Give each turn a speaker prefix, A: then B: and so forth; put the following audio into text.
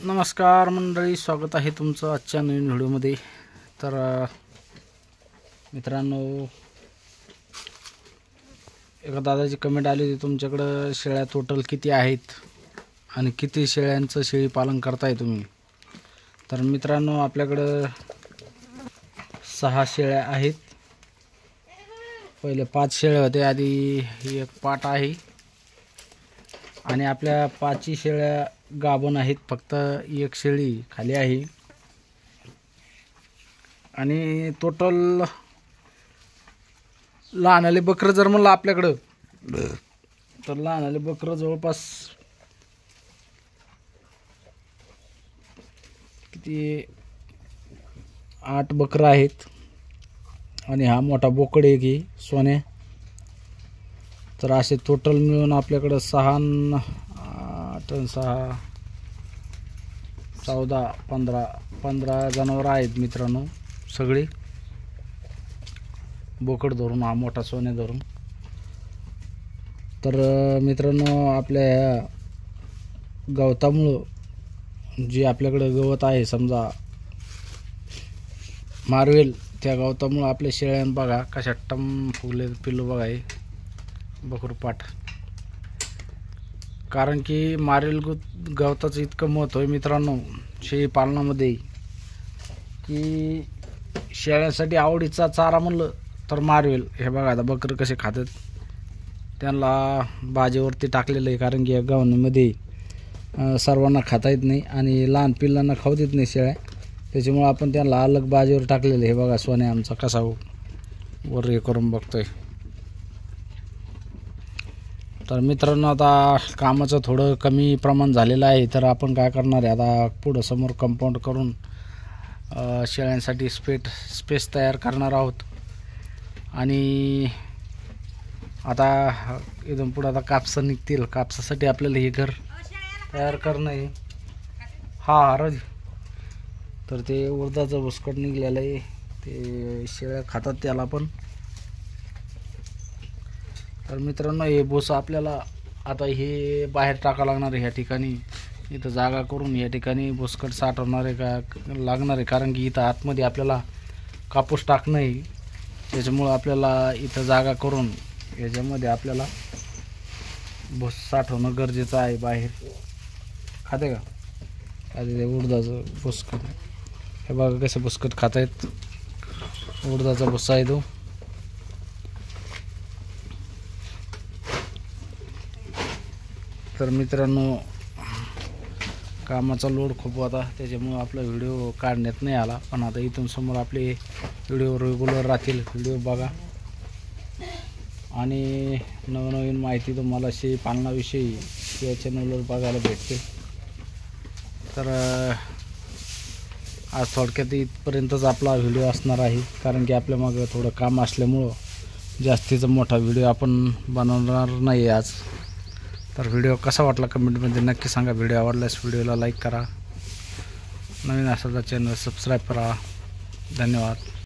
A: नमस्कार मंडळी, स्वागत आहे तुमचं आजच्या नवीन व्हिडिओमध्ये। तर मित्रांनो, एका दादाची कमेंट आली होती, तुमच्याकडे शेळ्या टोटल किती आहेत आणि किती शेळ्यांचं शेळी पालन करताय तुम्ही। तर मित्रांनो, आपल्याकडे 6 शेळ्या आहेत। पहिले 5 शेळ्या होते, आधी ही एक पाट आहे आणि आपल्या 5 शेळ्या गाभण आहेत, फक्त एक शेळी खाली आहे। आणि टोटल लहानले बकरं जर म्हणलं आपल्याकडं, तर लहानले बकरं जवळपास किती 8 बकरं आहेत आणि हा मोठा बोकड आहे की सोन्या। तर असे टोटल मिळून आपल्याकडे 6 8 6 14 15 जनावर आहेत मित्रांनो, सगळे बोकड धरून, हा मोठा सोन्या धरून। तर मित्रांनो, आपल्या गवतामुळं जे आपल्याकडे गवत आहे, समजा मार्वेल, त्या गवतामुळं आपल्या शेळ्यां बघा कशा टम फुगले, पिल्लू बघा हे बकरूपाट। कारण की मार्वेल गवताचं इतकं महत्त्व आहे मित्रांनो शेळी पालनामध्ये, की शेळ्यांसाठी आवडीचा चारा म्हणलं तर मार्वेल। हे बघा आता बकरं कसे खातात, त्यांना भाजीवरती टाकलेलं आहे, कारण की या गावांमध्ये सर्वांना खाता येत नाही आणि लहान पिल्लांना खाऊ देत नाही शेळ्या, त्याच्यामुळे आपण त्यांना अलग भाजीवर टाकलेलं आहे। हे बघा सोन्या आमचा कसा वर हे करून बघतोय। तर मित्रांनो, आता कामाचं थोडं कमी प्रमाण झालेलं आहे, तर आपण काय करणार आहे, आता पुढं समोर कंपाऊंड करून शेळ्यांसाठी स्पेस तयार करणार आहोत। आणि आता इथून पुढं आता कापसं निघतील, कापसासाठी आपल्याला हे घर तयार करणं आहे। हा रज, तर ते उडदाचं भुसकट निघलेलं आहे, ते शेळ्या खातात त्याला पण। तर मित्रांनो, हे भुसं आपल्याला आता हे बाहेर टाकावं लागणार आहे। ह्या ठिकाणी इथं जागा करून या ठिकाणी भुसकट साठवणार आहे का लागणार आहे, कारण की इथं आतमध्ये आपल्याला कापूस टाकणं आहे, त्याच्यामुळं आपल्याला इथं जागा करून याच्यामध्ये आपल्याला भुस साठवणं गरजेचं आहे। बाहेर खाते का आधी ते उडदाचं भुसकट, हे बघा कसं भुसकट खात आहेत, उडदाचा भुसा आहे तो। तर मित्रांनो, कामाचा लोड खूप होता, त्याच्यामुळे आपला व्हिडिओ काढण्यात नाही आला, पण आता इथून समोर आपले व्हिडिओ रेग्युलर राहतील। व्हिडिओ बघा आणि नवनवीन माहिती तुम्हाला शेळी पालनाविषयी या चॅनलवर बघायला भेटते। तर आज थोडक्यात इथपर्यंतच आपला व्हिडिओ असणार आहे, कारण की आपल्या मागं थोडं काम असल्यामुळं जास्तीचा मोठा व्हिडिओ आपण बनवणार नाही आज। तर व्हिडिओ कसा वाटला कमेंटमध्ये नक्की सांगा। व्हिडिओ आवडल्यास व्हिडिओला लाईक करा, नवीन असेल तर चॅनल सबस्क्राईब करा। धन्यवाद।